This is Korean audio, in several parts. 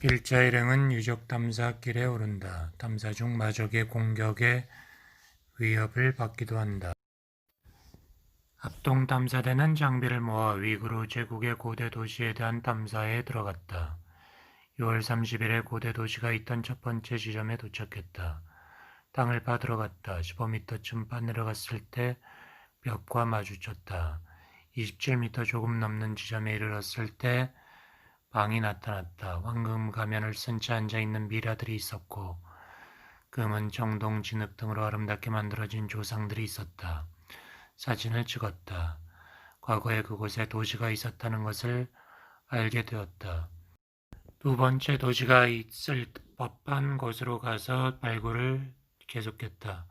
길자 일행은 유적 탐사 길에 오른다. 탐사 중 마적의 공격에 위협을 받기도 한다. 합동 탐사대는 장비를 모아 위구르 제국의 고대 도시에 대한 탐사에 들어갔다. 6월 30일에 고대 도시가 있던 첫 번째 지점에 도착했다. 땅을 파 들어갔다. 15m쯤 파 내려갔을 때 벽과 마주쳤다. 27m 조금 넘는 지점에 이르렀을 때 방이 나타났다. 황금 가면을 쓴 채 앉아있는 미라들이 있었고 금은 정동, 진흙 등으로 아름답게 만들어진 조상들이 있었다. 사진을 찍었다. 과거에 그곳에 도시가 있었다는 것을 알게 되었다. 두 번째 도시가 있을 법한 곳으로 가서 발굴을 계속했다.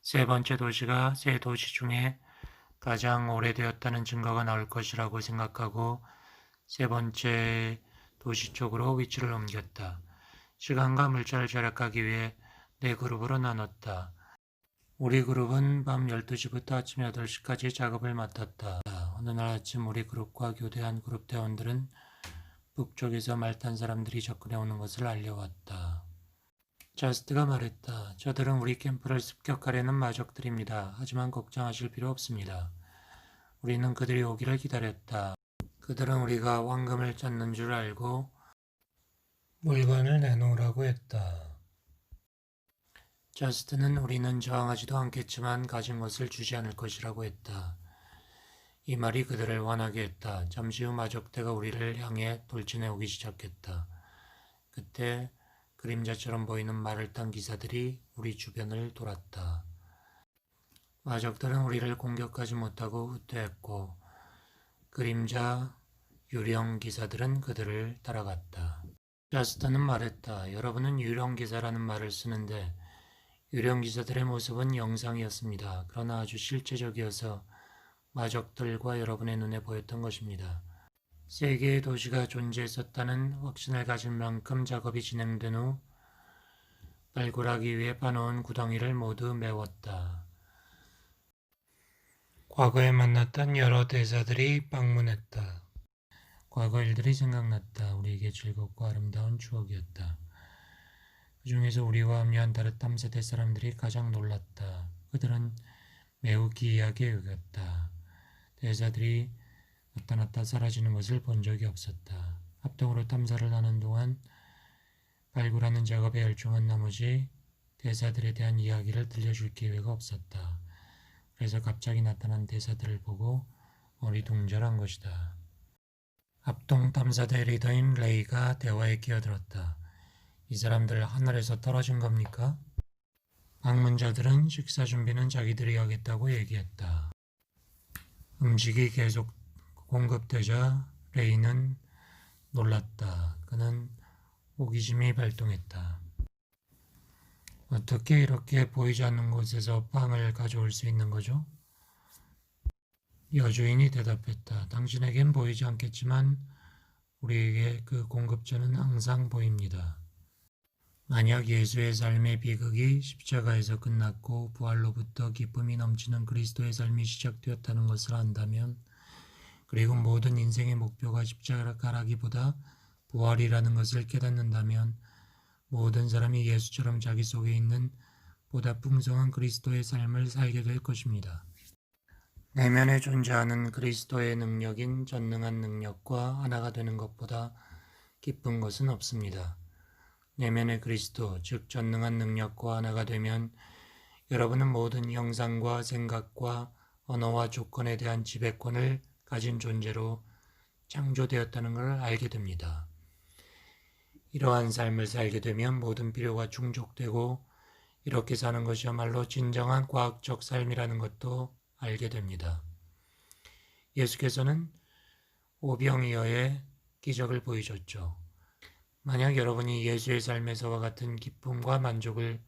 세 번째 도시가 세 도시 중에 가장 오래되었다는 증거가 나올 것이라고 생각하고 세 번째 도시 쪽으로 위치를 옮겼다. 시간과 물자를 절약하기 위해 네 그룹으로 나눴다. 우리 그룹은 밤 12시부터 아침 8시까지 작업을 맡았다. 어느 날 아침 우리 그룹과 교대한 그룹 대원들은 북쪽에서 말 탄 사람들이 접근해 오는 것을 알려왔다. 자스트가 말했다. 저들은 우리 캠프를 습격하려는 마적들입니다. 하지만 걱정하실 필요 없습니다. 우리는 그들이 오기를 기다렸다. 그들은 우리가 황금을 찾는 줄 알고 물건을 내놓으라고 했다. 자스트는 우리는 저항하지도 않겠지만 가진 것을 주지 않을 것이라고 했다. 이 말이 그들을 화나게 했다. 잠시 후 마적대가 우리를 향해 돌진해 오기 시작했다. 그때 그림자처럼 보이는 말을 탄 기사들이 우리 주변을 돌았다. 마적들은 우리를 공격하지 못하고 후퇴했고 그림자 유령 기사들은 그들을 따라갔다. 자스트는 말했다. 여러분은 유령 기사라는 말을 쓰는데 유령 기사들의 모습은 영상이었습니다. 그러나 아주 실제적이어서 마적들과 여러분의 눈에 보였던 것입니다. 세 개의 도시가 존재했었다는 확신을 가질 만큼 작업이 진행된 후 발굴하기 위해 파놓은 구덩이를 모두 메웠다. 과거에 만났던 여러 대사들이 방문했다. 과거 일들이 생각났다. 우리에게 즐겁고 아름다운 추억이었다. 그 중에서 우리와 합류한 다른 탐사대 사람들이 가장 놀랐다. 그들은 매우 기이하게 여겼다. 대사들이 나타났다 사라지는 것을 본 적이 없었다. 합동으로 탐사를 하는 동안 발굴하는 작업에 열중한 나머지 대사들에 대한 이야기를 들려줄 기회가 없었다. 그래서 갑자기 나타난 대사들을 보고 어리둥절한 것이다. 합동 탐사대 리더인 레이가 대화에 끼어들었다. 이 사람들 하늘에서 떨어진 겁니까? 방문자들은 식사 준비는 자기들이 하겠다고 얘기했다. 음식이 계속 공급되자 레이는 놀랐다. 그는 호기심이 발동했다. 어떻게 이렇게 보이지 않는 곳에서 빵을 가져올 수 있는 거죠? 여주인이 대답했다. 당신에겐 보이지 않겠지만 우리에게 그 공급자는 항상 보입니다. 만약 예수의 삶의 비극이 십자가에서 끝났고 부활로부터 기쁨이 넘치는 그리스도의 삶이 시작되었다는 것을 안다면, 그리고 모든 인생의 목표가 십자가라기보다 부활이라는 것을 깨닫는다면 모든 사람이 예수처럼 자기 속에 있는 보다 풍성한 그리스도의 삶을 살게 될 것입니다. 내면에 존재하는 그리스도의 능력인 전능한 능력과 하나가 되는 것보다 기쁜 것은 없습니다. 내면의 그리스도, 즉 전능한 능력과 하나가 되면 여러분은 모든 형상과 생각과 언어와 조건에 대한 지배권을 가진 존재로 창조되었다는 것을 알게 됩니다. 이러한 삶을 살게 되면 모든 필요가 충족되고 이렇게 사는 것이야말로 진정한 과학적 삶이라는 것도 알게 됩니다. 예수께서는 오병이어의 기적을 보이셨죠. 만약 여러분이 예수의 삶에서와 같은 기쁨과 만족을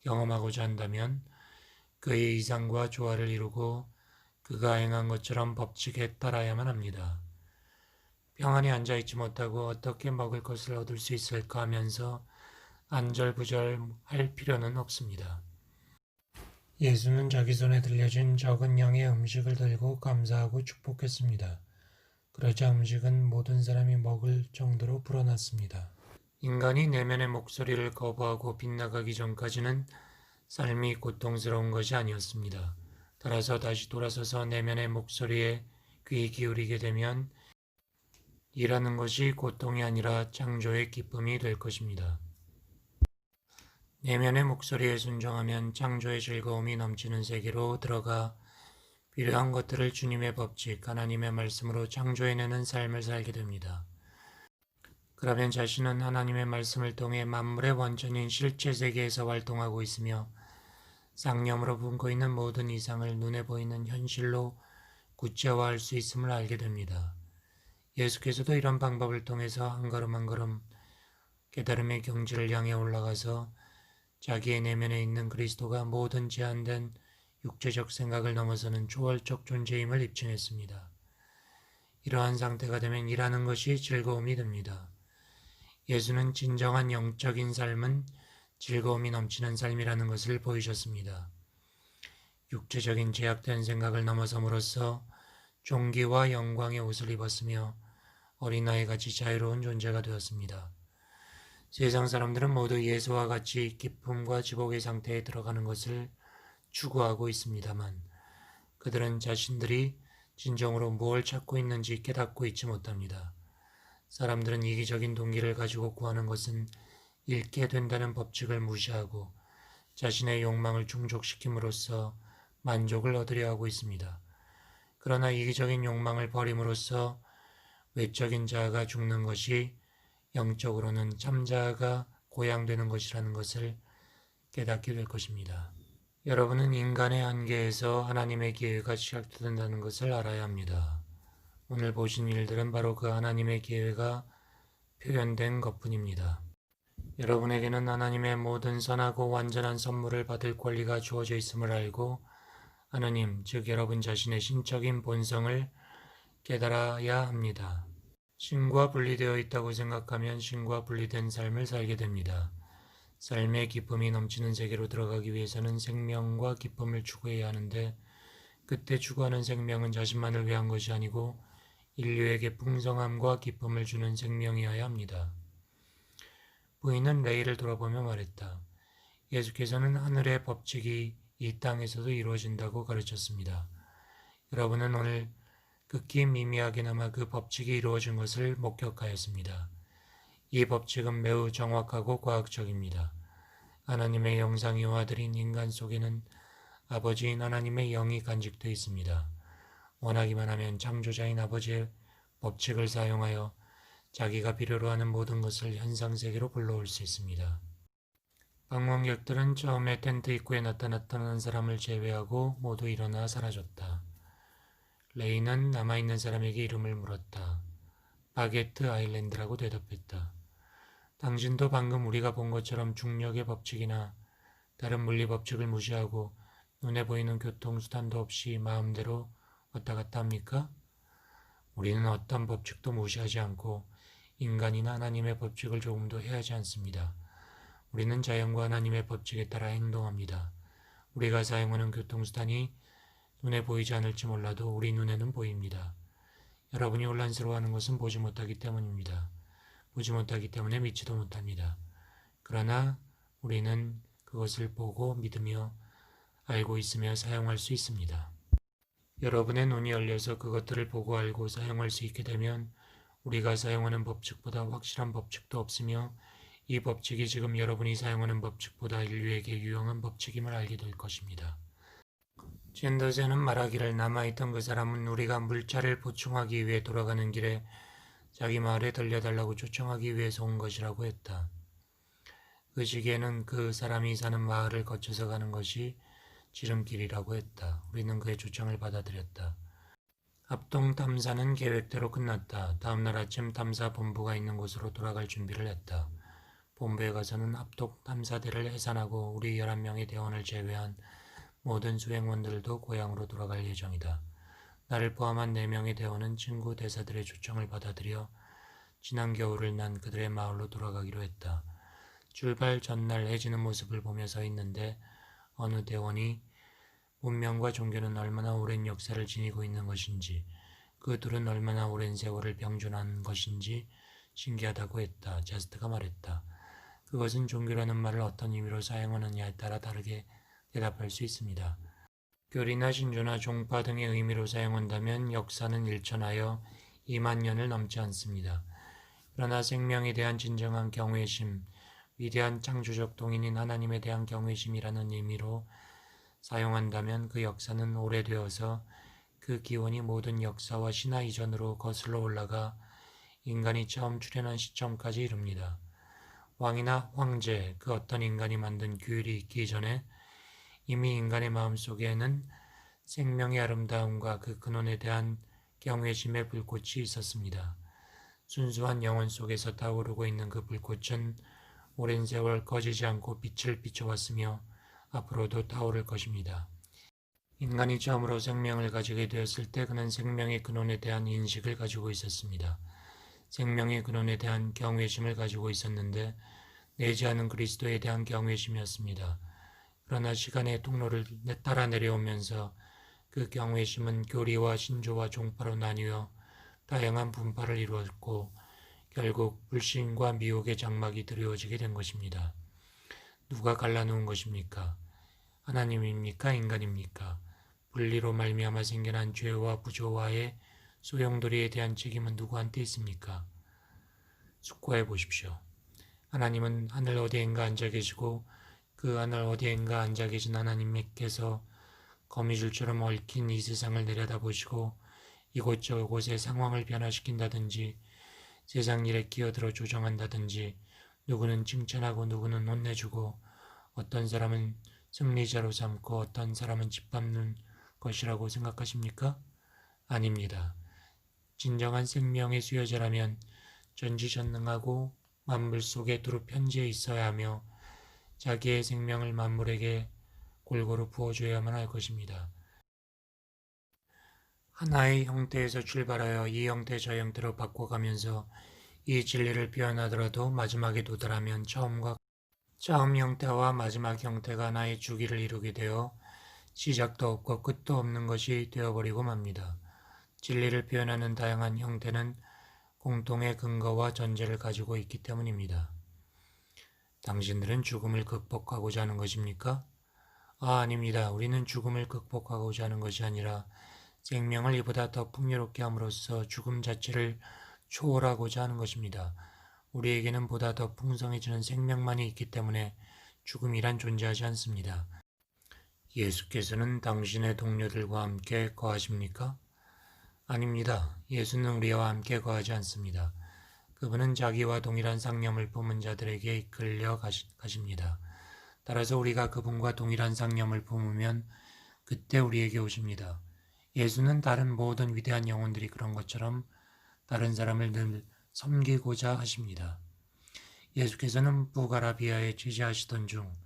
경험하고자 한다면 그의 이상과 조화를 이루고 그가 행한 것처럼 법칙에 따라야만 합니다. 평안히 앉아있지 못하고 어떻게 먹을 것을 얻을 수 있을까 하면서 안절부절할 필요는 없습니다. 예수는 자기 손에 들려진 적은 양의 음식을 들고 감사하고 축복했습니다. 그러자 음식은 모든 사람이 먹을 정도로 불어났습니다. 인간이 내면의 목소리를 거부하고 빗나가기 전까지는 삶이 고통스러운 것이 아니었습니다. 따라서 다시 돌아서서 내면의 목소리에 귀 기울이게 되면 일하는 것이 고통이 아니라 창조의 기쁨이 될 것입니다. 내면의 목소리에 순종하면 창조의 즐거움이 넘치는 세계로 들어가 필요한 것들을 주님의 법칙, 하나님의 말씀으로 창조해내는 삶을 살게 됩니다. 그러면 자신은 하나님의 말씀을 통해 만물의 원천인 실체 세계에서 활동하고 있으며 쌍념으로 품고 있는 모든 이상을 눈에 보이는 현실로 구체화할 수 있음을 알게 됩니다. 예수께서도 이런 방법을 통해서 한 걸음 한 걸음 깨달음의 경지를 향해 올라가서 자기의 내면에 있는 그리스도가 모든 제한된 육체적 생각을 넘어서는 초월적 존재임을 입증했습니다. 이러한 상태가 되면 일하는 것이 즐거움이 됩니다. 예수는 진정한 영적인 삶은 즐거움이 넘치는 삶이라는 것을 보이셨습니다. 육체적인 제약된 생각을 넘어섬으로써 존귀와 영광의 옷을 입었으며 어린아이같이 자유로운 존재가 되었습니다. 세상 사람들은 모두 예수와 같이 기쁨과 지복의 상태에 들어가는 것을 추구하고 있습니다만 그들은 자신들이 진정으로 무엇을 찾고 있는지 깨닫고 있지 못합니다. 사람들은 이기적인 동기를 가지고 구하는 것은 잃게 된다는 법칙을 무시하고 자신의 욕망을 충족시킴으로써 만족을 얻으려 하고 있습니다. 그러나 이기적인 욕망을 버림으로써 외적인 자아가 죽는 것이 영적으로는 참자아가 고양되는 것이라는 것을 깨닫게 될 것입니다. 여러분은 인간의 한계에서 하나님의 기회가 시작된다는 것을 알아야 합니다. 오늘 보신 일들은 바로 그 하나님의 기회가 표현된 것뿐입니다. 여러분에게는 하나님의 모든 선하고 완전한 선물을 받을 권리가 주어져 있음을 알고 하나님, 즉 여러분 자신의 신적인 본성을 깨달아야 합니다. 신과 분리되어 있다고 생각하면 신과 분리된 삶을 살게 됩니다. 삶의 기쁨이 넘치는 세계로 들어가기 위해서는 생명과 기쁨을 추구해야 하는데 그때 추구하는 생명은 자신만을 위한 것이 아니고 인류에게 풍성함과 기쁨을 주는 생명이어야 합니다. 부인은 레이를 돌아보며 말했다. 예수께서는 하늘의 법칙이 이 땅에서도 이루어진다고 가르쳤습니다. 여러분은 오늘 극히 미미하게나마 그 법칙이 이루어진 것을 목격하였습니다. 이 법칙은 매우 정확하고 과학적입니다. 하나님의 영상이 와드린 인간 속에는 아버지인 하나님의 영이 간직되어 있습니다. 원하기만 하면 창조자인 아버지의 법칙을 사용하여 자기가 필요로 하는 모든 것을 현상세계로 불러올 수 있습니다. 방문객들은 처음에 텐트 입구에 나타났던 한 사람을 제외하고 모두 일어나 사라졌다. 레이는 남아있는 사람에게 이름을 물었다. 바게트 아일랜드라고 대답했다. 당신도 방금 우리가 본 것처럼 중력의 법칙이나 다른 물리 법칙을 무시하고 눈에 보이는 교통수단도 없이 마음대로 왔다 갔다 합니까? 우리는 어떤 법칙도 무시하지 않고 인간이나 하나님의 법칙을 조금도 해하지 않습니다. 우리는 자연과 하나님의 법칙에 따라 행동합니다. 우리가 사용하는 교통수단이 눈에 보이지 않을지 몰라도 우리 눈에는 보입니다. 여러분이 혼란스러워하는 것은 보지 못하기 때문입니다. 보지 못하기 때문에 믿지도 못합니다. 그러나 우리는 그것을 보고 믿으며 알고 있으며 사용할 수 있습니다. 여러분의 눈이 열려서 그것들을 보고 알고 사용할 수 있게 되면 우리가 사용하는 법칙보다 확실한 법칙도 없으며 이 법칙이 지금 여러분이 사용하는 법칙보다 인류에게 유용한 법칙임을 알게 될 것입니다. 젠더제는 말하기를 남아있던 그 사람은 우리가 물자를 보충하기 위해 돌아가는 길에 자기 마을에 들려달라고 초청하기 위해서 온 것이라고 했다. 그 시기에는 그 사람이 사는 마을을 거쳐서 가는 것이 지름길이라고 했다. 우리는 그의 초청을 받아들였다. 합동 탐사는 계획대로 끝났다. 다음 날 아침 탐사 본부가 있는 곳으로 돌아갈 준비를 했다. 본부에 가서는 합동 탐사대를 해산하고 우리 11명의 대원을 제외한 모든 수행원들도 고향으로 돌아갈 예정이다. 나를 포함한 4명의 대원은 친구 대사들의 초청을 받아들여 지난 겨울을 난 그들의 마을로 돌아가기로 했다. 출발 전날 해지는 모습을 보며 서 있는데 어느 대원이 문명과 종교는 얼마나 오랜 역사를 지니고 있는 것인지 그 둘은 얼마나 오랜 세월을 병존한 것인지 신기하다고 했다. 제스트가 말했다. 그것은 종교라는 말을 어떤 의미로 사용하느냐에 따라 다르게 대답할 수 있습니다. 교리나 신조나 종파 등의 의미로 사용한다면 역사는 일천하여 2만 년을 넘지 않습니다. 그러나 생명에 대한 진정한 경외심, 위대한 창조적 동인인 하나님에 대한 경외심이라는 의미로 사용한다면 그 역사는 오래되어서 그 기원이 모든 역사와 신화 이전으로 거슬러 올라가 인간이 처음 출현한 시점까지 이릅니다. 왕이나 황제, 그 어떤 인간이 만든 규율이 있기 전에 이미 인간의 마음속에는 생명의 아름다움과 그 근원에 대한 경외심의 불꽃이 있었습니다. 순수한 영혼 속에서 타오르고 있는 그 불꽃은 오랜 세월 꺼지지 않고 빛을 비춰왔으며 앞으로도 타오를 것입니다. 인간이 처음으로 생명을 가지게 되었을 때 그는 생명의 근원에 대한 인식을 가지고 있었습니다. 생명의 근원에 대한 경외심을 가지고 있었는데 내지 않은 그리스도에 대한 경외심이었습니다. 그러나 시간의 통로를 따라 내려오면서 그 경외심은 교리와 신조와 종파로 나뉘어 다양한 분파를 이루었고 결국 불신과 미혹의 장막이 드리워지게 된 것입니다. 누가 갈라놓은 것입니까? 하나님입니까? 인간입니까? 분리로 말미암아 생겨난 죄와 부조화의 소용돌이에 대한 책임은 누구한테 있습니까? 숙고해 보십시오. 하나님은 하늘 어디엔가 앉아 계시고 그 하늘 어디엔가 앉아 계신 하나님께서 거미줄처럼 얽힌 이 세상을 내려다보시고 이곳저곳의 상황을 변화시킨다든지 세상 일에 끼어들어 조정한다든지 누구는 칭찬하고 누구는 혼내주고 어떤 사람은 승리자로 삼고 어떤 사람은 짓밟는 것이라고 생각하십니까? 아닙니다. 진정한 생명의 수요자라면 전지전능하고 만물 속에 두루 편지해 있어야 하며 자기의 생명을 만물에게 골고루 부어줘야만 할 것입니다. 하나의 형태에서 출발하여 이 형태 저 형태로 바꿔가면서 이 진리를 표현하더라도 마지막에 도달하면 처음 형태와 마지막 형태가 하나의 주기를 이루게 되어 시작도 없고 끝도 없는 것이 되어버리고 맙니다. 진리를 표현하는 다양한 형태는 공통의 근거와 전제를 가지고 있기 때문입니다. 당신들은 죽음을 극복하고자 하는 것입니까? 아닙니다. 우리는 죽음을 극복하고자 하는 것이 아니라 생명을 이보다 더 풍요롭게 함으로써 죽음 자체를 초월하고자 하는 것입니다. 우리에게는 보다 더 풍성해지는 생명만이 있기 때문에 죽음이란 존재하지 않습니다. 예수께서는 당신의 동료들과 함께 거하십니까? 아닙니다. 예수는 우리와 함께 거하지 않습니다. 그분은 자기와 동일한 상념을 품은 자들에게 이끌려 가십니다. 따라서 우리가 그분과 동일한 상념을 품으면 그때 우리에게 오십니다. 예수는 다른 모든 위대한 영혼들이 그런 것처럼 다른 사람을 늘 섬기고자 하십니다. 예수께서는 북아라비아에 취재하시던 중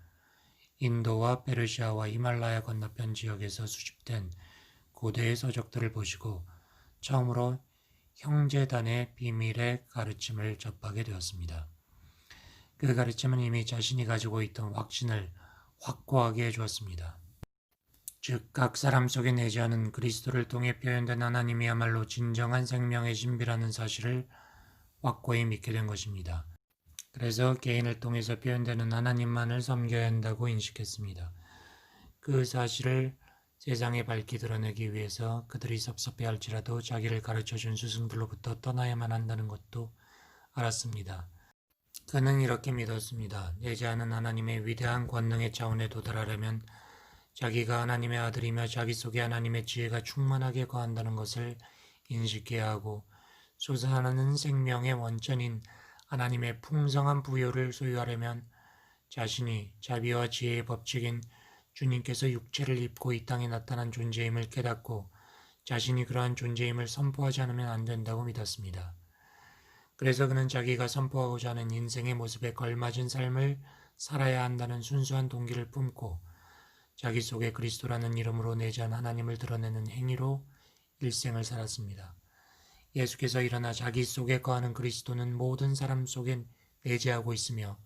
인도와 페르시아와 히말라야 건너편 지역에서 수집된 고대의 서적들을 보시고 처음으로 형제단의 비밀의 가르침을 접하게 되었습니다. 그 가르침은 이미 자신이 가지고 있던 확신을 확고하게 해주었습니다. 즉, 각 사람 속에 내재하는 그리스도를 통해 표현된 하나님이야말로 진정한 생명의 신비라는 사실을 확고히 믿게 된 것입니다. 그래서 개인을 통해서 표현되는 하나님만을 섬겨야 한다고 인식했습니다. 그 사실을 세상에 밝히 드러내기 위해서 그들이 섭섭해할지라도 자기를 가르쳐준 스승들로부터 떠나야만 한다는 것도 알았습니다. 그는 이렇게 믿었습니다. 내재하는 하나님의 위대한 권능의 차원에 도달하려면 자기가 하나님의 아들이며 자기 속에 하나님의 지혜가 충만하게 거한다는 것을 인식해야 하고 솟아나는 생명의 원천인 하나님의 풍성한 부요를 소유하려면 자신이 자비와 지혜의 법칙인 주님께서 육체를 입고 이 땅에 나타난 존재임을 깨닫고 자신이 그러한 존재임을 선포하지 않으면 안 된다고 믿었습니다. 그래서 그는 자기가 선포하고자 하는 인생의 모습에 걸맞은 삶을 살아야 한다는 순수한 동기를 품고 자기 속에 그리스도라는 이름으로 내재한 하나님을 드러내는 행위로 일생을 살았습니다. 예수께서 일어나 자기 속에 거하는 그리스도는 모든 사람 속에 내재하고 있으며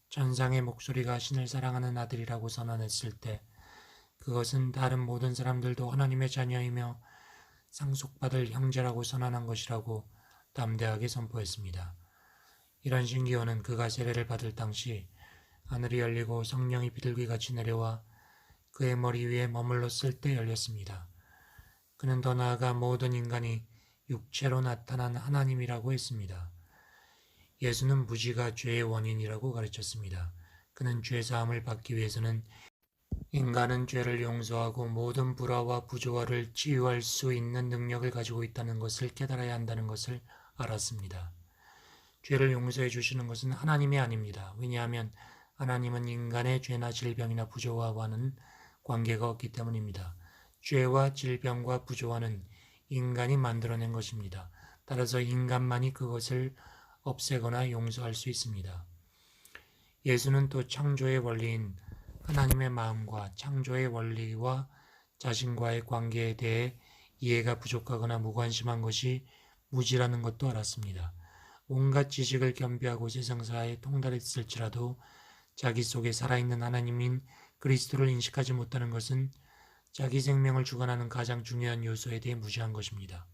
천상의 목소리가 신을 사랑하는 아들이라고 선언했을 때 그것은 다른 모든 사람들도 하나님의 자녀이며 상속받을 형제라고 선언한 것이라고 담대하게 선포했습니다. 이런 신기호는 그가 세례를 받을 당시 하늘이 열리고 성령이 비둘기같이 내려와 그의 머리 위에 머물렀을 때 열렸습니다. 그는 더 나아가 모든 인간이 육체로 나타난 하나님이라고 했습니다. 예수는 무지가 죄의 원인이라고 가르쳤습니다. 그는 죄사함을 받기 위해서는 인간은 죄를 용서하고 모든 불화와 부조화를 치유할 수 있는 능력을 가지고 있다는 것을 깨달아야 한다는 것을 알았습니다. 죄를 용서해 주시는 것은 하나님이 아닙니다. 왜냐하면 하나님은 인간의 죄나 질병이나 부조화와는 관계가 없기 때문입니다. 죄와 질병과 부조화는 인간이 만들어낸 것입니다. 따라서 인간만이 그것을 없애거나 용서할 수 있습니다. 예수는 또 창조의 원리인 하나님의 마음과 창조의 원리와 자신과의 관계에 대해 이해가 부족하거나 무관심한 것이 무지라는 것도 알았습니다. 온갖 지식을 겸비하고 세상사에 통달했을지라도 자기 속에 살아있는 하나님인 그리스도를 인식하지 못하는 것은 자기 생명을 주관하는 가장 중요한 요소에 대해 무지한 것입니다.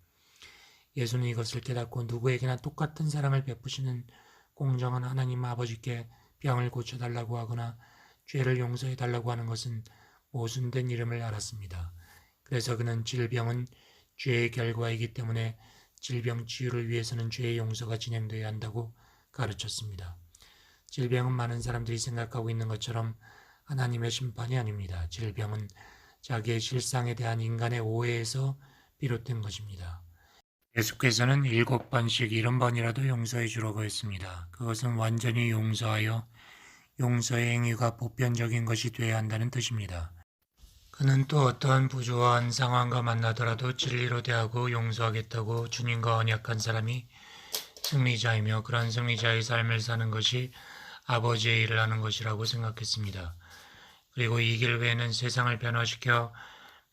예수는 이것을 깨닫고 누구에게나 똑같은 사랑을 베푸시는 공정한 하나님 아버지께 병을 고쳐달라고 하거나 죄를 용서해달라고 하는 것은 모순된 이름을 알았습니다. 그래서 그는 질병은 죄의 결과이기 때문에 질병 치유를 위해서는 죄의 용서가 진행되어야 한다고 가르쳤습니다. 질병은 많은 사람들이 생각하고 있는 것처럼 하나님의 심판이 아닙니다. 질병은 자기의 실상에 대한 인간의 오해에서 비롯된 것입니다. 예수께서는 7번씩 70번이라도 용서해 주라고 했습니다. 그것은 완전히 용서하여 용서의 행위가 보편적인 것이 되어야 한다는 뜻입니다. 그는 또 어떠한 부조화한 상황과 만나더라도 진리로 대하고 용서하겠다고 주님과 언약한 사람이 승리자이며 그런 승리자의 삶을 사는 것이 아버지의 일을 하는 것이라고 생각했습니다. 그리고 이 길 외에는 세상을 변화시켜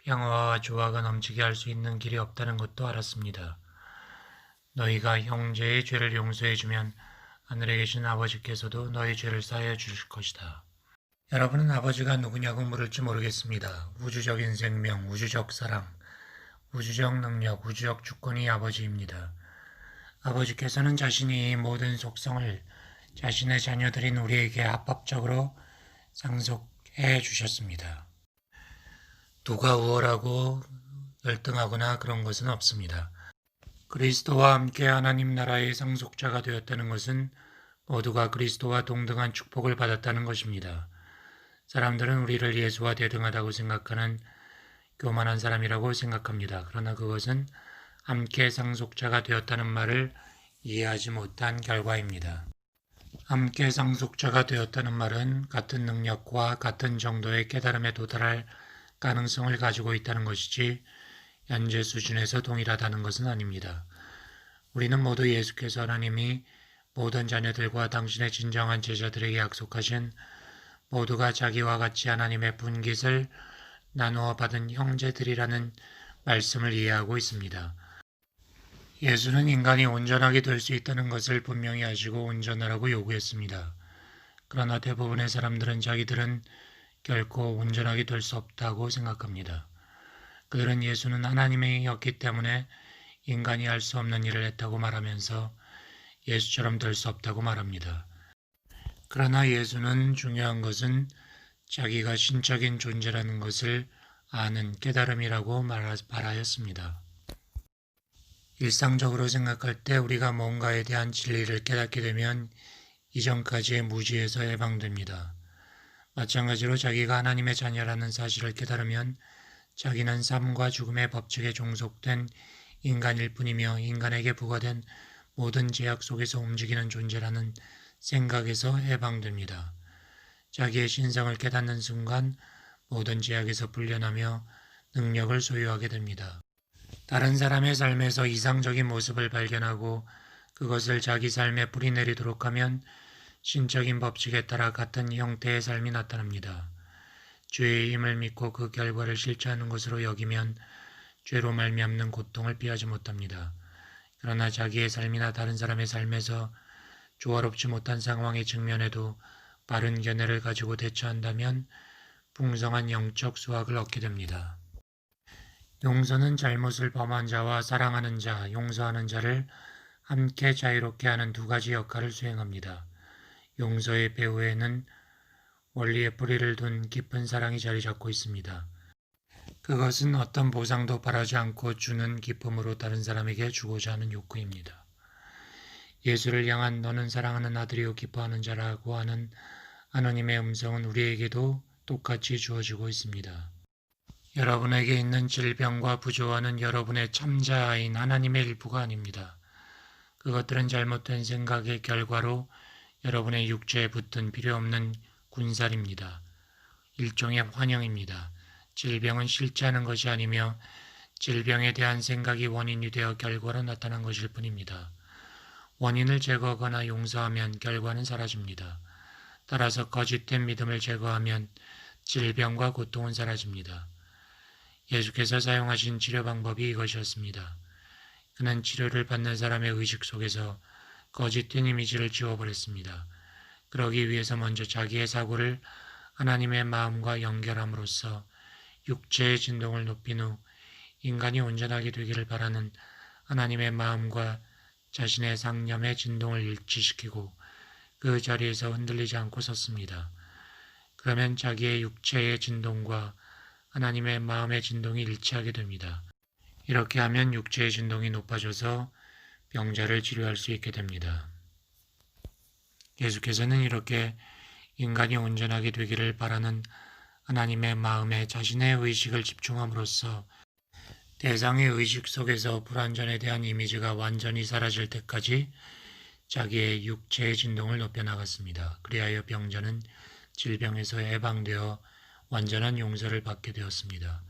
평화와 조화가 넘치게 할 수 있는 길이 없다는 것도 알았습니다. 너희가 형제의 죄를 용서해주면 하늘에 계신 아버지께서도 너희 죄를 사하여 주실 것이다. 여러분은 아버지가 누구냐고 물을지 모르겠습니다. 우주적인 생명, 우주적 사랑, 우주적 능력, 우주적 주권이 아버지입니다. 아버지께서는 자신이 이 모든 속성을 자신의 자녀들인 우리에게 합법적으로 상속해 주셨습니다. 누가 우월하고 열등하거나 그런 것은 없습니다. 그리스도와 함께 하나님 나라의 상속자가 되었다는 것은 모두가 그리스도와 동등한 축복을 받았다는 것입니다. 사람들은 우리를 예수와 대등하다고 생각하는 교만한 사람이라고 생각합니다. 그러나 그것은 함께 상속자가 되었다는 말을 이해하지 못한 결과입니다. 함께 상속자가 되었다는 말은 같은 능력과 같은 정도의 깨달음에 도달할 가능성을 가지고 있다는 것이지 현재 수준에서 동일하다는 것은 아닙니다. 우리는 모두 예수께서 하나님이 모든 자녀들과 당신의 진정한 제자들에게 약속하신 모두가 자기와 같이 하나님의 분깃을 나누어 받은 형제들이라는 말씀을 이해하고 있습니다. 예수는 인간이 온전하게 될 수 있다는 것을 분명히 아시고 온전하라고 요구했습니다. 그러나 대부분의 사람들은 자기들은 결코 온전하게 될 수 없다고 생각합니다. 그들은 예수는 하나님이었기 때문에 인간이 할 수 없는 일을 했다고 말하면서 예수처럼 될 수 없다고 말합니다. 그러나 예수는 중요한 것은 자기가 신적인 존재라는 것을 아는 깨달음이라고 말하였습니다. 일상적으로 생각할 때 우리가 뭔가에 대한 진리를 깨닫게 되면 이전까지의 무지에서 해방됩니다. 마찬가지로 자기가 하나님의 자녀라는 사실을 깨달으면 자기는 삶과 죽음의 법칙에 종속된 인간일 뿐이며 인간에게 부과된 모든 제약 속에서 움직이는 존재라는 생각에서 해방됩니다. 자기의 신성을 깨닫는 순간 모든 제약에서 풀려나며 능력을 소유하게 됩니다. 다른 사람의 삶에서 이상적인 모습을 발견하고 그것을 자기 삶에 뿌리내리도록 하면 신적인 법칙에 따라 같은 형태의 삶이 나타납니다. 죄의 힘을 믿고 그 결과를 실천하는 것으로 여기면 죄로 말미암는 고통을 피하지 못합니다. 그러나 자기의 삶이나 다른 사람의 삶에서 조화롭지 못한 상황에 직면해도 바른 견해를 가지고 대처한다면 풍성한 영적 수확을 얻게 됩니다. 용서는 잘못을 범한 자와 사랑하는 자, 용서하는 자를 함께 자유롭게 하는 두 가지 역할을 수행합니다. 용서의 배후에는 원리의 뿌리를 둔 깊은 사랑이 자리 잡고 있습니다. 그것은 어떤 보상도 바라지 않고 주는 기쁨으로 다른 사람에게 주고자 하는 욕구입니다. 예수를 향한 너는 사랑하는 아들이요 기뻐하는 자라고 하는 하나님의 음성은 우리에게도 똑같이 주어지고 있습니다. 여러분에게 있는 질병과 부조화는 여러분의 참자아인 하나님의 일부가 아닙니다. 그것들은 잘못된 생각의 결과로 여러분의 육체에 붙은 필요없는 군살입니다. 일종의 환영입니다. 질병은 실제하는 것이 아니며 질병에 대한 생각이 원인이 되어 결과로 나타난 것일 뿐입니다. 원인을 제거하거나 용서하면 결과는 사라집니다. 따라서 거짓된 믿음을 제거하면 질병과 고통은 사라집니다. 예수께서 사용하신 치료 방법이 이것이었습니다. 그는 치료를 받는 사람의 의식 속에서 거짓된 이미지를 지워버렸습니다. 그러기 위해서 먼저 자기의 사고를 하나님의 마음과 연결함으로써 육체의 진동을 높인 후 인간이 온전하게 되기를 바라는 하나님의 마음과 자신의 상념의 진동을 일치시키고 그 자리에서 흔들리지 않고 섰습니다. 그러면 자기의 육체의 진동과 하나님의 마음의 진동이 일치하게 됩니다. 이렇게 하면 육체의 진동이 높아져서 병자를 치료할 수 있게 됩니다. 예수께서는 이렇게 인간이 온전하게 되기를 바라는 하나님의 마음에 자신의 의식을 집중함으로써 대상의 의식 속에서 불완전에 대한 이미지가 완전히 사라질 때까지 자기의 육체의 진동을 높여나갔습니다. 그리하여 병자는 질병에서 해방되어 완전한 용서를 받게 되었습니다.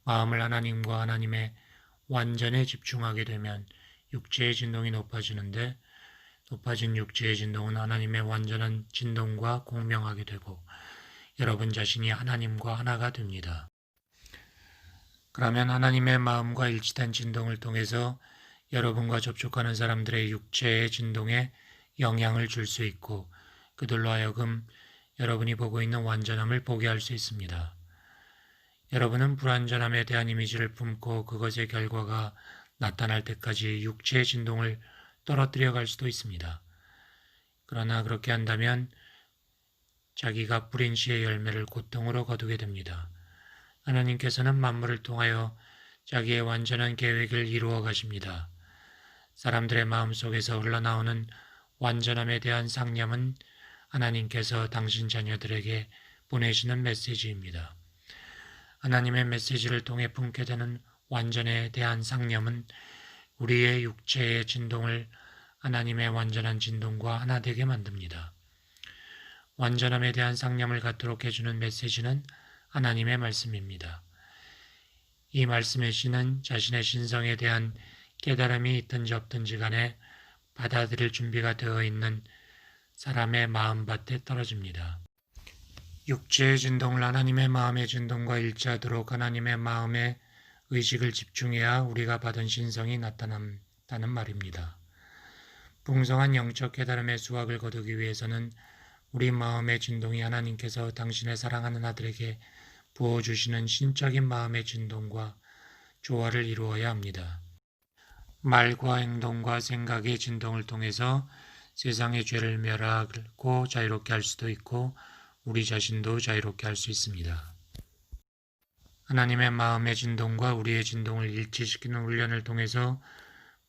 마음을 하나님과 하나님의 완전에 집중하게 되면 육체의 진동이 높아지는데 높아진 육체의 진동은 하나님의 완전한 진동과 공명하게 되고 여러분 자신이 하나님과 하나가 됩니다. 그러면 하나님의 마음과 일치된 진동을 통해서 여러분과 접촉하는 사람들의 육체의 진동에 영향을 줄 수 있고 그들로 하여금 여러분이 보고 있는 완전함을 보게 할 수 있습니다. 여러분은 불완전함에 대한 이미지를 품고 그것의 결과가 나타날 때까지 육체의 진동을 떨어뜨려 갈 수도 있습니다. 그러나 그렇게 한다면 자기가 뿌린 씨의 열매를 고통으로 거두게 됩니다. 하나님께서는 만물을 통하여 자기의 완전한 계획을 이루어 가십니다. 사람들의 마음속에서 흘러나오는 완전함에 대한 상념은 하나님께서 당신 자녀들에게 보내시는 메시지입니다. 하나님의 메시지를 통해 품게 되는 완전에 대한 상념은 우리의 육체의 진동을 하나님의 완전한 진동과 하나 되게 만듭니다. 완전함에 대한 상념을 갖도록 해주는 메시지는 하나님의 말씀입니다. 이 말씀의 씨는 자신의 신성에 대한 깨달음이 있든지 없든지 간에 받아들일 준비가 되어 있는 사람의 마음밭에 떨어집니다. 육체의 진동을 하나님의 마음의 진동과 일치하도록 하나님의 마음에 의식을 집중해야 우리가 받은 신성이 나타난다는 말입니다. 풍성한 영적 깨달음의 수확을 거두기 위해서는 우리 마음의 진동이 하나님께서 당신의 사랑하는 아들에게 부어주시는 신적인 마음의 진동과 조화를 이루어야 합니다. 말과 행동과 생각의 진동을 통해서 세상의 죄를 멸하고 자유롭게 할 수도 있고 우리 자신도 자유롭게 할 수 있습니다. 하나님의 마음의 진동과 우리의 진동을 일치시키는 훈련을 통해서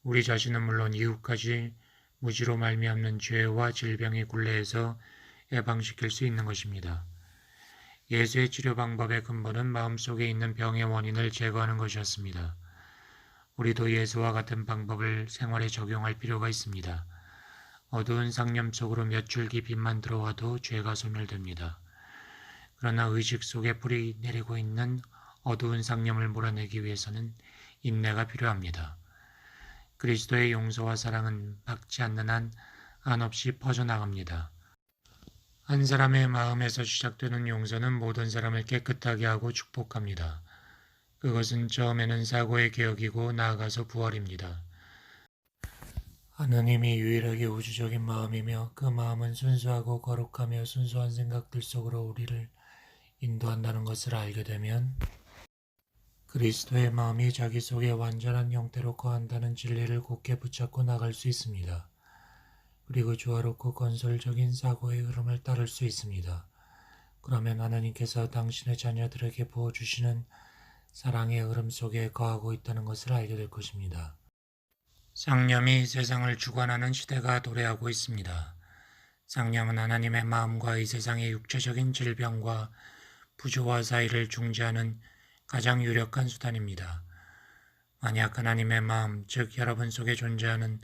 우리 자신은 물론 이웃까지 무지로 말미암는 죄와 질병의 굴레에서 해방시킬 수 있는 것입니다. 예수의 치료 방법의 근본은 마음속에 있는 병의 원인을 제거하는 것이었습니다. 우리도 예수와 같은 방법을 생활에 적용할 필요가 있습니다. 어두운 상념 속으로 몇 줄기 빛만 들어와도 죄가 소멸됩니다. 그러나 의식 속에 불이 내리고 있는 어두운 상념을 몰아내기 위해서는 인내가 필요합니다. 그리스도의 용서와 사랑은 박지 않는 한 한없이 퍼져나갑니다. 한 사람의 마음에서 시작되는 용서는 모든 사람을 깨끗하게 하고 축복합니다. 그것은 처음에는 사고의 개혁이고 나아가서 부활입니다. 하느님이 유일하게 우주적인 마음이며 그 마음은 순수하고 거룩하며 순수한 생각들 속으로 우리를 인도한다는 것을 알게 되면 그리스도의 마음이 자기 속에 완전한 형태로 거한다는 진리를 굳게 붙잡고 나갈 수 있습니다. 그리고 조화롭고 건설적인 사고의 흐름을 따를 수 있습니다. 그러면 하나님께서 당신의 자녀들에게 부어주시는 사랑의 흐름 속에 거하고 있다는 것을 알게 될 것입니다. 쌍념이 세상을 주관하는 시대가 도래하고 있습니다. 쌍념은 하나님의 마음과 이 세상의 육체적인 질병과 부조화 사이를 중재하는 가장 유력한 수단입니다. 만약 하나님의 마음, 즉 여러분 속에 존재하는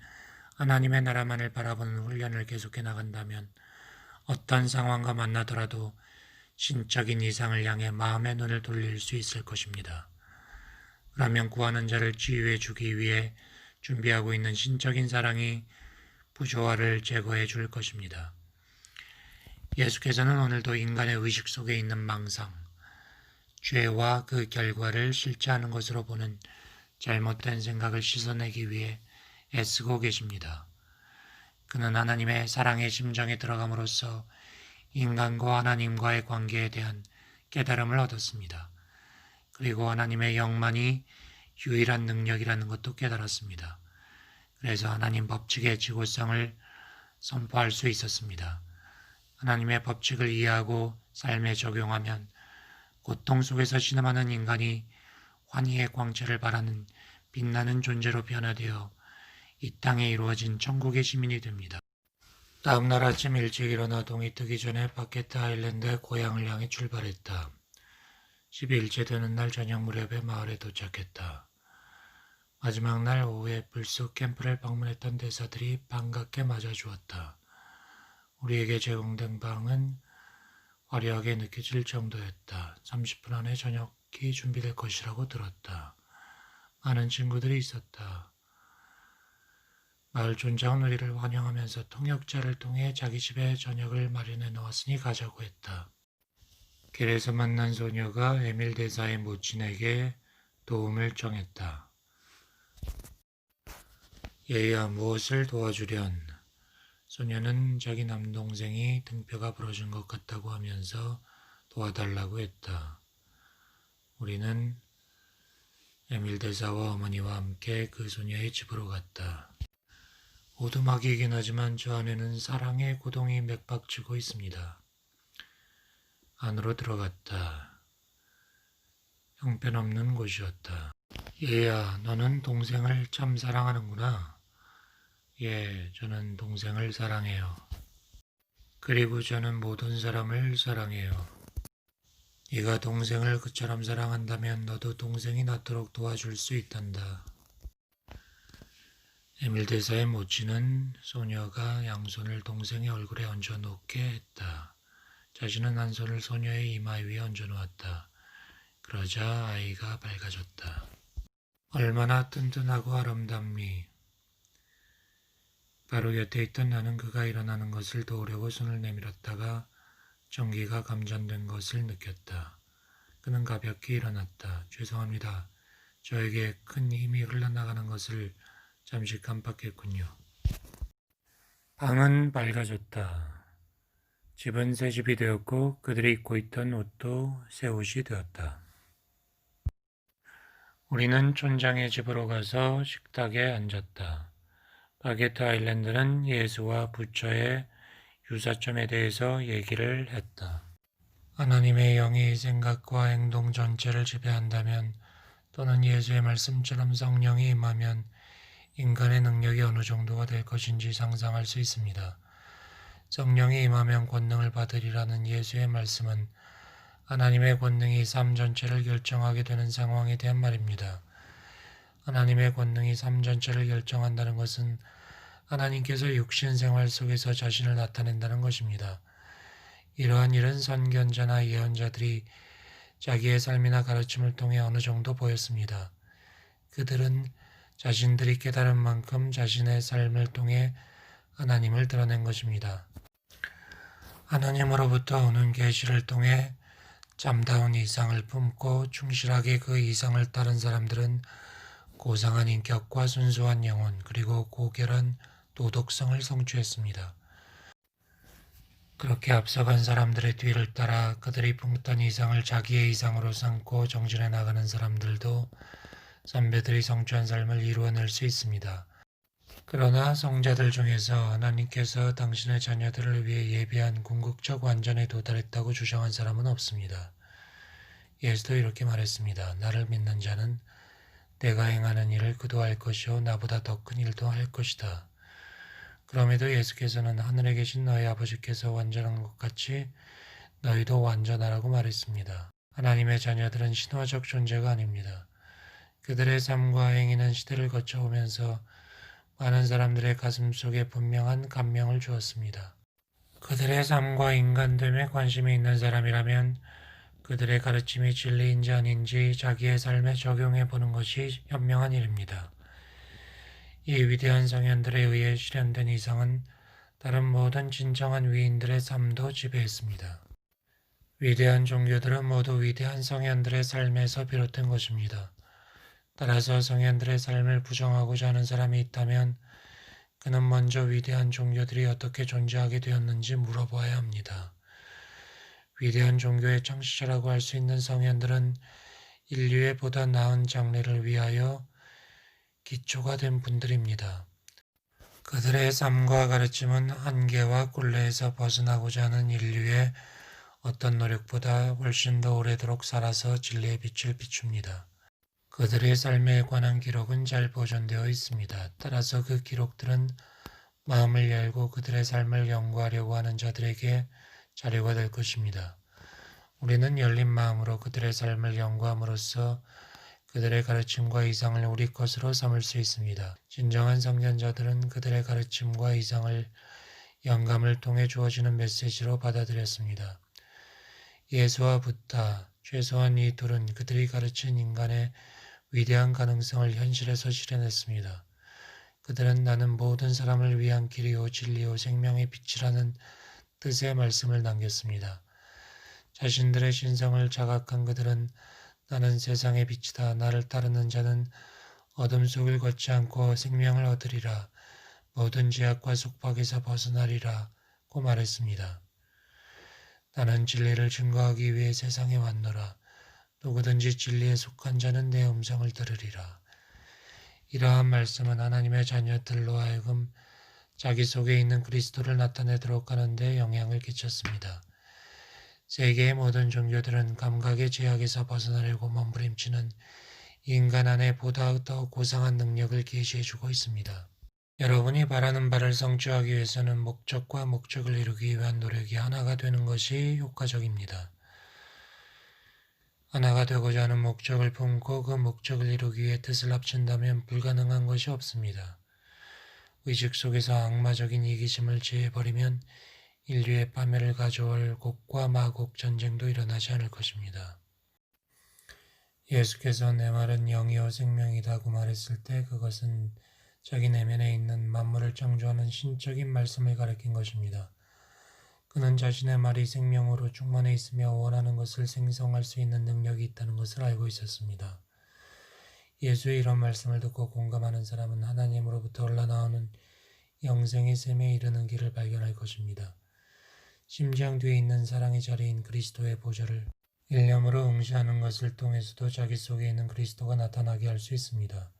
하나님의 나라만을 바라보는 훈련을 계속해 나간다면 어떤 상황과 만나더라도 신적인 이상을 향해 마음의 눈을 돌릴 수 있을 것입니다. 그러면 구하는 자를 치유해 주기 위해 준비하고 있는 신적인 사랑이 부조화를 제거해 줄 것입니다. 예수께서는 오늘도 인간의 의식 속에 있는 망상, 죄와 그 결과를 실제하는 것으로 보는 잘못된 생각을 씻어내기 위해 애쓰고 계십니다. 그는 하나님의 사랑의 심정에 들어감으로써 인간과 하나님과의 관계에 대한 깨달음을 얻었습니다. 그리고 하나님의 영만이 유일한 능력이라는 것도 깨달았습니다. 그래서 하나님 법칙의 지고성을 선포할 수 있었습니다. 하나님의 법칙을 이해하고 삶에 적용하면 고통 속에서 신음하는 인간이 환희의 광채를 바라는 빛나는 존재로 변화되어 이 땅에 이루어진 천국의 시민이 됩니다. 다음 날 아침 일찍 일어나 동이 뜨기 전에 바케트 아일랜드의 고향을 향해 출발했다. 12일째 되는 날 저녁 무렵에 마을에 도착했다. 마지막 날 오후에 불쑥 캠프를 방문했던 대사들이 반갑게 맞아주었다. 우리에게 제공된 방은 화려하게 느껴질 정도였다. 30분 안에 저녁이 준비될 것이라고 들었다. 많은 친구들이 있었다. 마을 촌장은 우리를 환영하면서 통역자를 통해 자기 집에 저녁을 마련해 놓았으니 가자고 했다. 길에서 만난 소녀가 에밀 대사의 모친에게 도움을 청했다. 얘야, 무엇을 도와주련? 소녀는 자기 남동생이 등뼈가 부러진 것 같다고 하면서 도와달라고 했다. 우리는 에밀 대사와 어머니와 함께 그 소녀의 집으로 갔다. 오두막이긴 하지만 저 안에는 사랑의 고동이 맥박치고 있습니다. 안으로 들어갔다. 형편없는 곳이었다. 얘야, 너는 동생을 참 사랑하는구나. 예, 저는 동생을 사랑해요. 그리고 저는 모든 사람을 사랑해요. 네가 동생을 그처럼 사랑한다면 너도 동생이 낫도록 도와줄 수 있단다. 에밀 대사의 모친은 소녀가 양손을 동생의 얼굴에 얹어놓게 했다. 자신은 한 손을 소녀의 이마 위에 얹어놓았다. 그러자 아이가 밝아졌다. 얼마나 튼튼하고 아름답니. 바로 곁에 있던 나는 그가 일어나는 것을 도우려고 손을 내밀었다가 전기가 감전된 것을 느꼈다. 그는 가볍게 일어났다. 죄송합니다. 저에게 큰 힘이 흘러나가는 것을 잠시 깜빡했군요. 방은 밝아졌다. 집은 새 집이 되었고 그들이 입고 있던 옷도 새 옷이 되었다. 우리는 촌장의 집으로 가서 식탁에 앉았다. 바게트 아일랜드는 예수와 부처의 유사점에 대해서 얘기를 했다. 하나님의 영이 생각과 행동 전체를 지배한다면 또는 예수의 말씀처럼 성령이 임하면 인간의 능력이 어느 정도가 될 것인지 상상할 수 있습니다. 성령이 임하면 권능을 받으리라는 예수의 말씀은 하나님의 권능이 삶 전체를 결정하게 되는 상황에 대한 말입니다. 하나님의 권능이 삶 전체를 결정한다는 것은 하나님께서 육신 생활 속에서 자신을 나타낸다는 것입니다. 이러한 일은 선견자나 예언자들이 자기의 삶이나 가르침을 통해 어느 정도 보였습니다. 그들은 자신들이 깨달은 만큼 자신의 삶을 통해 하나님을 드러낸 것입니다. 하나님으로부터 오는 계시를 통해 참다운 이상을 품고 충실하게 그 이상을 따른 사람들은 고상한 인격과 순수한 영혼 그리고 고결한 도덕성을 성취했습니다. 그렇게 앞서간 사람들의 뒤를 따라 그들이 품던 이상을 자기의 이상으로 삼고 정진해 나가는 사람들도 선배들이 성취한 삶을 이루어낼 수 있습니다. 그러나 성자들 중에서 하나님께서 당신의 자녀들을 위해 예비한 궁극적 완전에 도달했다고 주장한 사람은 없습니다. 예수도 이렇게 말했습니다. 나를 믿는 자는 내가 행하는 일을 그도 할 것이요 나보다 더 큰 일도 할 것이다. 그럼에도 예수께서는 하늘에 계신 너희 아버지께서 완전한 것 같이 너희도 완전하라고 말했습니다. 하나님의 자녀들은 신화적 존재가 아닙니다. 그들의 삶과 행위는 시대를 거쳐오면서 많은 사람들의 가슴 속에 분명한 감명을 주었습니다. 그들의 삶과 인간됨에 관심이 있는 사람이라면 그들의 가르침이 진리인지 아닌지 자기의 삶에 적용해 보는 것이 현명한 일입니다. 이 위대한 성현들에 의해 실현된 이상은 다른 모든 진정한 위인들의 삶도 지배했습니다. 위대한 종교들은 모두 위대한 성현들의 삶에서 비롯된 것입니다. 따라서 성현들의 삶을 부정하고자 하는 사람이 있다면 그는 먼저 위대한 종교들이 어떻게 존재하게 되었는지 물어봐야 합니다. 위대한 종교의 창시자라고 할 수 있는 성현들은 인류의 보다 나은 장래를 위하여 기초가 된 분들입니다. 그들의 삶과 가르침은 한계와 굴레에서 벗어나고자 하는 인류의 어떤 노력보다 훨씬 더 오래도록 살아서 진리의 빛을 비춥니다. 그들의 삶에 관한 기록은 잘 보존되어 있습니다. 따라서 그 기록들은 마음을 열고 그들의 삶을 연구하려고 하는 자들에게 자료가 될 것입니다. 우리는 열린 마음으로 그들의 삶을 연구함으로써 그들의 가르침과 이상을 우리 것으로 삼을 수 있습니다. 진정한 성전자들은 그들의 가르침과 이상을 영감을 통해 주어지는 메시지로 받아들였습니다. 예수와 부다, 최소한 이 둘은 그들이 가르친 인간의 위대한 가능성을 현실에서 실현했습니다. 그들은 나는 모든 사람을 위한 길이요 진리요 생명의 빛이라는 뜻의 말씀을 남겼습니다. 자신들의 신성을 자각한 그들은 나는 세상의 빛이다. 나를 따르는 자는 어둠 속을 걷지 않고 생명을 얻으리라. 모든 죄악과 속박에서 벗어나리라. 고 말했습니다. 나는 진리를 증거하기 위해 세상에 왔노라. 누구든지 진리에 속한 자는 내 음성을 들으리라. 이러한 말씀은 하나님의 자녀들로 하여금 자기 속에 있는 그리스도를 나타내도록 하는 데 영향을 끼쳤습니다. 세계의 모든 종교들은 감각의 제약에서 벗어나려고 몸부림치는 인간 안에 보다 더 고상한 능력을 계시해주고 있습니다. 여러분이 바라는 바를 성취하기 위해서는 목적과 목적을 이루기 위한 노력이 하나가 되는 것이 효과적입니다. 하나가 되고자 하는 목적을 품고 그 목적을 이루기 위해 뜻을 합친다면 불가능한 것이 없습니다. 의식 속에서 악마적인 이기심을 제해버리면 인류의 파멸을 가져올 곡과 마곡 전쟁도 일어나지 않을 것입니다. 예수께서 내 말은 영이요 생명이다고 말했을 때 그것은 자기 내면에 있는 만물을 창조하는 신적인 말씀을 가리킨 것입니다. 그는 자신의 말이 생명으로 충만해 있으며 원하는 것을 생성할 수 있는 능력이 있다는 것을 알고 있었습니다. 예수의 이런 말씀을 듣고 공감하는 사람은 하나님으로부터 흘러나오는 영생의 샘에 이르는 길을 발견할 것입니다. 심장 뒤에 있는 사랑의 자리인 그리스도의 보좌를 일념으로 응시하는 것을 통해서도 자기 속에 있는 그리스도가 나타나게 할 수 있습니다.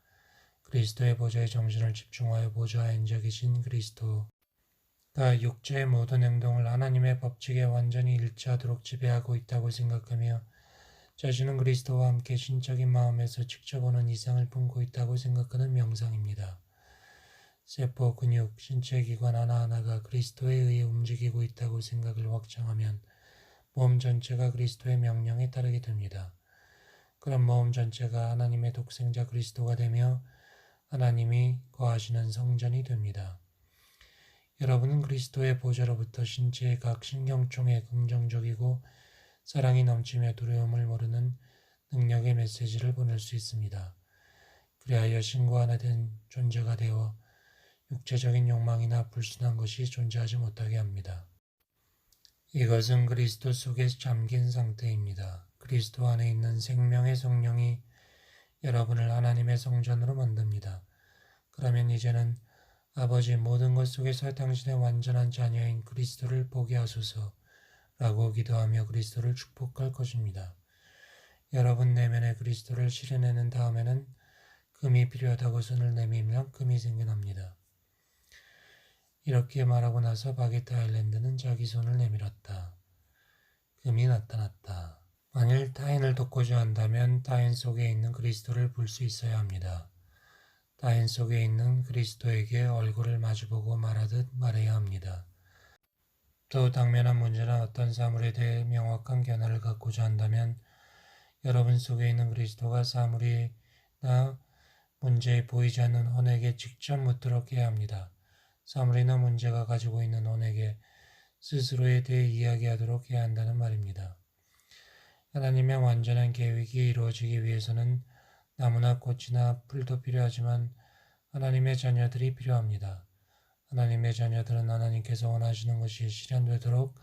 그리스도의 보좌에 정신을 집중하여 보좌에 앉아 계신 그리스도가 육체의 모든 행동을 하나님의 법칙에 완전히 일치하도록 지배하고 있다고 생각하며 자신은 그리스도와 함께 신적인 마음에서 직접 오는 이상을 품고 있다고 생각하는 명상입니다. 세포, 근육, 신체 기관 하나하나가 그리스도에 의해 움직이고 있다고 생각을 확장하면 몸 전체가 그리스도의 명령에 따르게 됩니다. 그럼 몸 전체가 하나님의 독생자 그리스도가 되며 하나님이 거하시는 성전이 됩니다. 여러분은 그리스도의 보좌로부터 신체의 각 신경총에 긍정적이고 사랑이 넘치며 두려움을 모르는 능력의 메시지를 보낼 수 있습니다. 그리하여 신과 하나 된 존재가 되어 육체적인 욕망이나 불순한 것이 존재하지 못하게 합니다. 이것은 그리스도 속에 잠긴 상태입니다. 그리스도 안에 있는 생명의 성령이 여러분을 하나님의 성전으로 만듭니다. 그러면 이제는 아버지, 모든 것 속에서 당신의 완전한 자녀인 그리스도를 보게 하소서 라고 기도하며 그리스도를 축복할 것입니다. 여러분 내면의 그리스도를 실현해낸 다음에는 금이 필요하다고 손을 내밀면 금이 생겨납니다. 이렇게 말하고 나서 바게트 아일랜드는 자기 손을 내밀었다. 금이 나타났다. 만일 타인을 돕고자 한다면 타인 속에 있는 그리스도를 볼 수 있어야 합니다. 타인 속에 있는 그리스도에게 얼굴을 마주보고 말하듯 말해야 합니다. 또 당면한 문제나 어떤 사물에 대해 명확한 견해를 갖고자 한다면 여러분 속에 있는 그리스도가 사물이나 문제에 보이지 않는 혼에게 직접 묻도록 해야 합니다. 사물이나 문제가 가지고 있는 혼에게 스스로에 대해 이야기하도록 해야 한다는 말입니다. 하나님의 완전한 계획이 이루어지기 위해서는 나무나 꽃이나 풀도 필요하지만 하나님의 자녀들이 필요합니다. 하나님의 자녀들은 하나님께서 원하시는 것이 실현되도록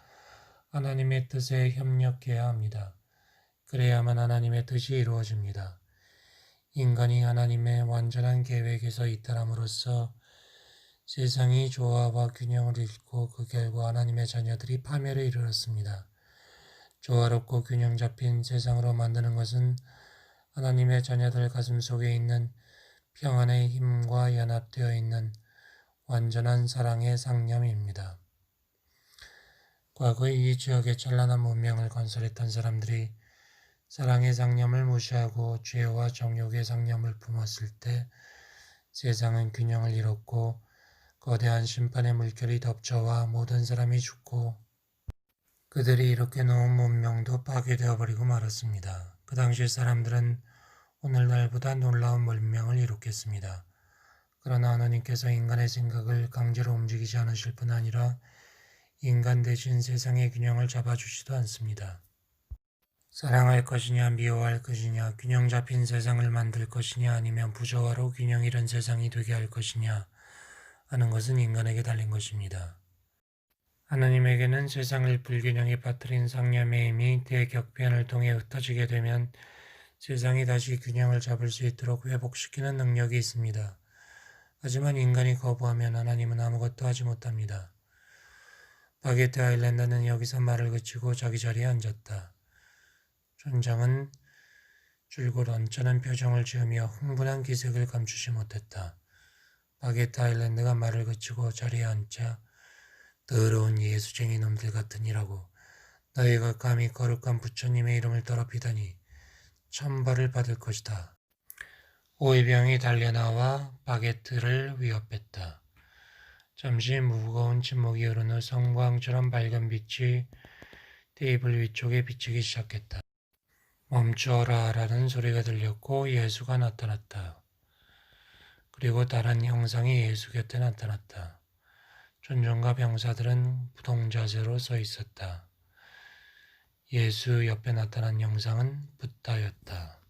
하나님의 뜻에 협력해야 합니다. 그래야만 하나님의 뜻이 이루어집니다. 인간이 하나님의 완전한 계획에서 이탈함으로써 세상이 조화와 균형을 잃고 그 결과 하나님의 자녀들이 파멸에 이르렀습니다. 조화롭고 균형 잡힌 세상으로 만드는 것은 하나님의 자녀들 가슴 속에 있는 평안의 힘과 연합되어 있는 완전한 사랑의 상념입니다. 과거에 이 지역에 찬란한 문명을 건설했던 사람들이 사랑의 상념을 무시하고 죄와 정욕의 상념을 품었을 때 세상은 균형을 잃었고 거대한 심판의 물결이 덮쳐와 모든 사람이 죽고 그들이 이렇게 놓은 문명도 파괴되어 버리고 말았습니다. 그 당시 사람들은 오늘날보다 놀라운 문명을 이룩했습니다. 그러나 하나님께서 인간의 생각을 강제로 움직이지 않으실 뿐 아니라 인간 대신 세상의 균형을 잡아주지도 않습니다. 사랑할 것이냐 미워할 것이냐 균형 잡힌 세상을 만들 것이냐 아니면 부조화로 균형 잃은 세상이 되게 할 것이냐 하는 것은 인간에게 달린 것입니다. 하나님에게는 세상을 불균형에 빠뜨린 상념의 힘이 대격변을 통해 흩어지게 되면 세상이 다시 균형을 잡을 수 있도록 회복시키는 능력이 있습니다. 하지만 인간이 거부하면 하나님은 아무것도 하지 못합니다. 바게트 아일랜드는 여기서 말을 그치고 자기 자리에 앉았다. 촌장은 줄곧 언짢은 표정을 지으며 흥분한 기색을 감추지 못했다. 바게트 아일랜드가 말을 그치고 자리에 앉자 더러운 예수쟁이 놈들 같으니라고 너희가 감히 거룩한 부처님의 이름을 더럽히다니 천벌을 받을 것이다. 오이병이 달려나와 바게트를 위협했다. 잠시 무거운 침묵이 흐른 후 성광처럼 밝은 빛이 테이블 위쪽에 비치기 시작했다. 멈춰라 라는 소리가 들렸고 예수가 나타났다. 그리고 다른 형상이 예수 곁에 나타났다. 촌장과 병사들은 부동자세로 서 있었다. 예수 옆에 나타난 형상은 붓다였다.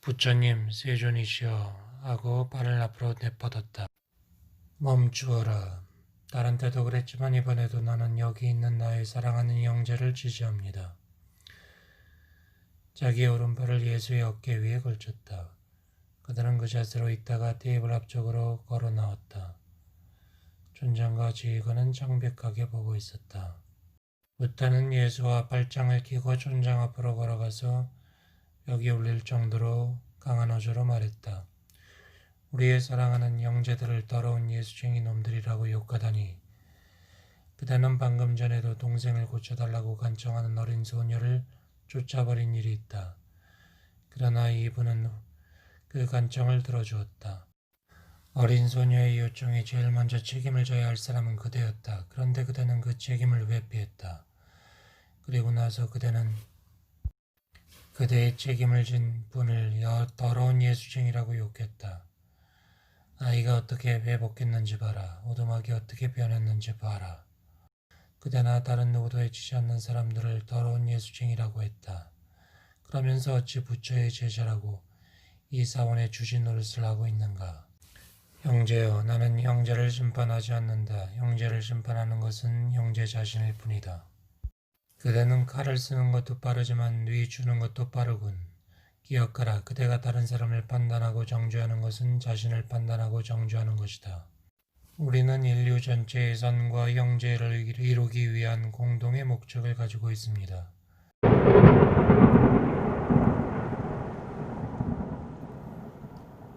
부처님, 세존이시여 하고 발을 앞으로 내뻗었다. 멈추어라. 다른 때도 그랬지만 이번에도 나는 여기 있는 나의 사랑하는 형제를 지지합니다. 자기의 오른팔을 예수의 어깨 위에 걸쳤다. 그들은 그 자세로 있다가 테이블 앞쪽으로 걸어 나왔다. 촌장과 지휘관은 창백하게 보고 있었다. 붓다는 예수와 발장을 끼고 촌장 앞으로 걸어가서 벽이 울릴 정도로 강한 어조로 말했다. 우리의 사랑하는 형제들을 더러운 예수쟁이 놈들이라고 욕하다니. 그대는 방금 전에도 동생을 고쳐달라고 간청하는 어린 소녀를 쫓아버린 일이 있다. 그러나 이분은 그 간청을 들어주었다. 어린 소녀의 요청에 제일 먼저 책임을 져야 할 사람은 그대였다. 그런데 그대는 그 책임을 회피했다. 그리고 나서 그대는 그대의 책임을 진 분을 더러운 예수쟁이라고 욕했다. 아이가 어떻게 회복했는지 봐라. 오두막이 어떻게 변했는지 봐라. 그대나 다른 누구도 해치지 않는 사람들을 더러운 예수쟁이라고 했다. 그러면서 어찌 부처의 제자라고 이 사원의 주지 노릇을 하고 있는가. 형제여, 나는 형제를 심판하지 않는다. 형제를 심판하는 것은 형제 자신일 뿐이다. 그대는 칼을 쓰는 것도 빠르지만 뉘 주는 것도 빠르군. 기억하라. 그대가 다른 사람을 판단하고 정죄하는 것은 자신을 판단하고 정죄하는 것이다. 우리는 인류 전체의 선과 형제를 이루기 위한 공동의 목적을 가지고 있습니다.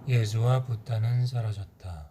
예수와 붓다는 사라졌다.